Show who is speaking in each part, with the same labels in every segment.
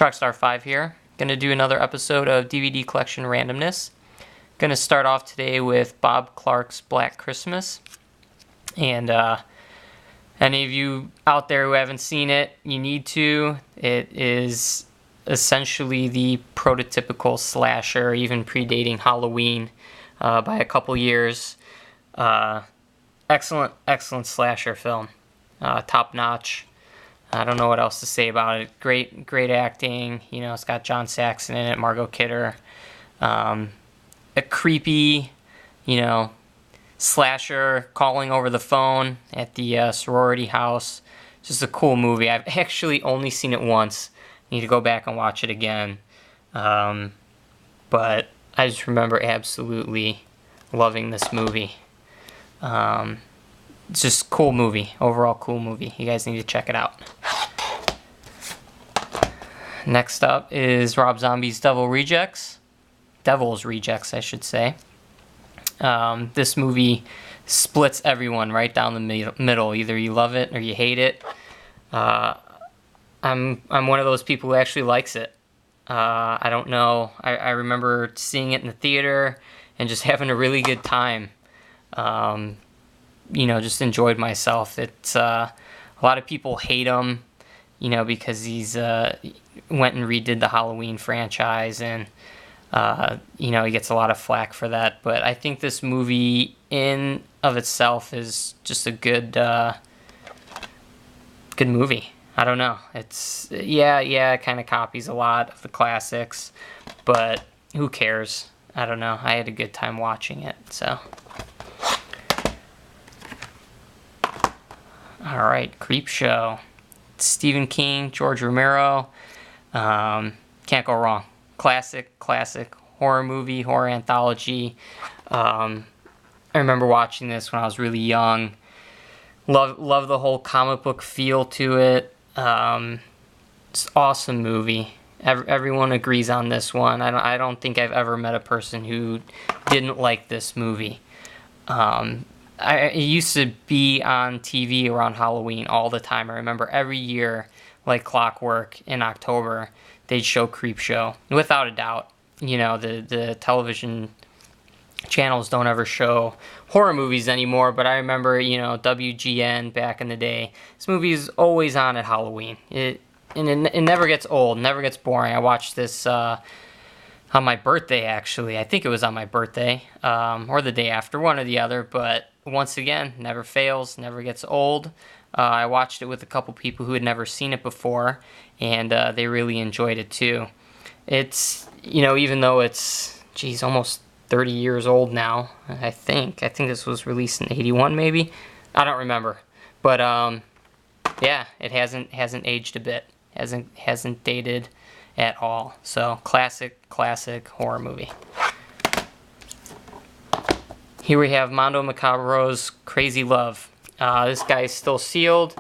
Speaker 1: Chalkstar5 here. Gonna do another episode of DVD Collection Randomness. Gonna start off today with Bob Clark's Black Christmas. And any of you out there who haven't seen it, you need to. It is essentially the prototypical slasher, even predating Halloween by a couple years. Excellent slasher film. Top notch. I don't know what else to say about it. Great acting. You know, it's got John Saxon in it, Margot Kidder. A creepy, slasher calling over the phone at the sorority house. Just a cool movie. I've actually only seen it once. Need to go back and watch it again. But I just remember absolutely loving this movie. It's just a cool movie. Overall cool movie. You guys need to check it out. Next up is Rob Zombie's Devil's Rejects, I should say. This movie splits everyone right down the middle. Either you love it or you hate it. I'm one of those people who actually likes it. I don't know. I remember seeing it in the theater and just having a really good time. Just enjoyed myself. It's a lot of people hate him, because he's went and redid the Halloween franchise, and he gets a lot of flack for that. But I think this movie in of itself is just a good movie. I don't know. It's it kind of copies a lot of the classics, but who cares? I don't know. I had a good time watching it, so. All right, Creepshow. Stephen King, George Romero. Can't go wrong. Classic horror movie, horror anthology. I remember watching this when I was really young. Love the whole comic book feel to it. It's an awesome movie. Everyone agrees on this one. I don't think I've ever met a person who didn't like this movie. It used to be on TV around Halloween all the time. I remember every year, like clockwork, in October, they'd show Creepshow. Without a doubt, the television channels don't ever show horror movies anymore, but I remember, WGN back in the day. This movie is always on at Halloween. It never gets old, never gets boring. I watched this on my birthday, actually. I think it was on my birthday, or the day after, one or the other, but once again, never fails, never gets old. I watched it with a couple people who had never seen it before, and they really enjoyed it too. It's, even though it's, almost 30 years old now, I think this was released in 81 maybe. I don't remember. But yeah, it hasn't aged a bit. Hasn't dated at all. So classic horror movie. Here we have Mondo Macabro's Crazy Love. This guy is still sealed.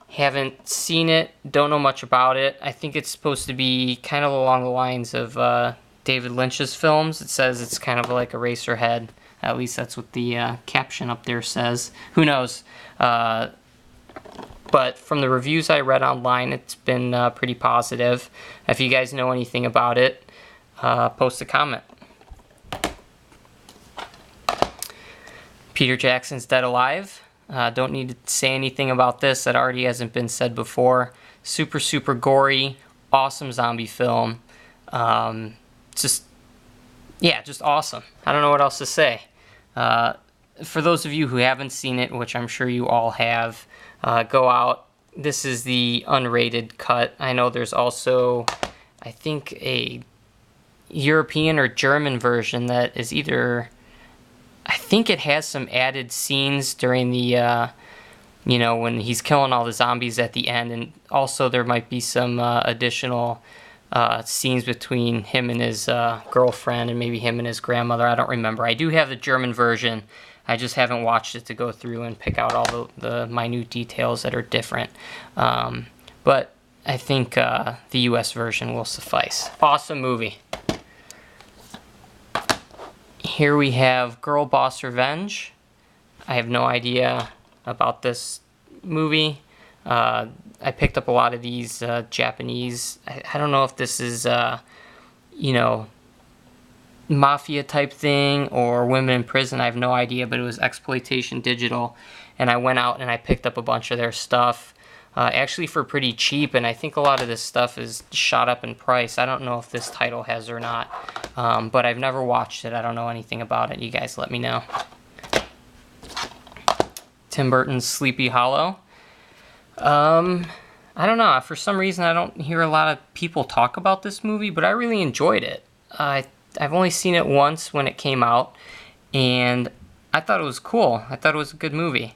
Speaker 1: Haven't seen it. Don't know much about it. I think it's supposed to be kind of along the lines of David Lynch's films. It says it's kind of like Eraserhead. At least that's what the caption up there says. Who knows? But from the reviews I read online, it's been pretty positive. If you guys know anything about it, post a comment. Peter Jackson's Dead Alive. Don't need to say anything about this that already hasn't been said before. Super gory, awesome zombie film. Just awesome. I don't know what else to say. For those of you who haven't seen it, which I'm sure you all have, go out. This is the unrated cut. I know there's also, I think, a European or German version that is either, I think it has some added scenes during the, when he's killing all the zombies at the end, and also there might be some additional scenes between him and his girlfriend, and maybe him and his grandmother. I don't remember. I do have the German version. I just haven't watched it to go through and pick out all the minute details that are different. But I think the US version will suffice. Awesome movie. Here we have Girl Boss Revenge. I have no idea about this movie. I picked up a lot of these Japanese. I don't know if this is, you know, mafia type thing or women in prison. I have no idea, but it was Exploitation Digital, and I went out and I picked up a bunch of their stuff, actually for pretty cheap, and I think a lot of this stuff is shot up in price. I don't know if this title has or not, but I've never watched it. I don't know anything about it. You guys let me know. Tim Burton's Sleepy Hollow. I don't know. For some reason, I don't hear a lot of people talk about this movie, but I really enjoyed it. I've only seen it once when it came out, and I thought it was cool. I thought it was a good movie.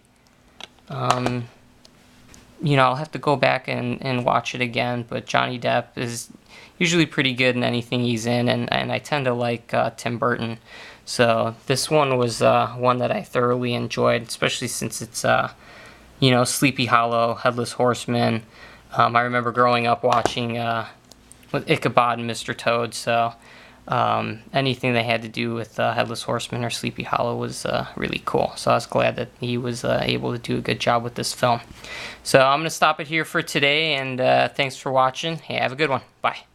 Speaker 1: You know, I'll have to go back and watch it again, but Johnny Depp is usually pretty good in anything he's in, and I tend to like Tim Burton. So this one was one that I thoroughly enjoyed, especially since it's, you know, Sleepy Hollow, Headless Horseman. I remember growing up watching with Ichabod and Mr. Toad, so anything that had to do with Headless Horseman or Sleepy Hollow was really cool. So I was glad that he was able to do a good job with this film. So I'm going to stop it here for today, and thanks for watching. Hey, have a good one. Bye.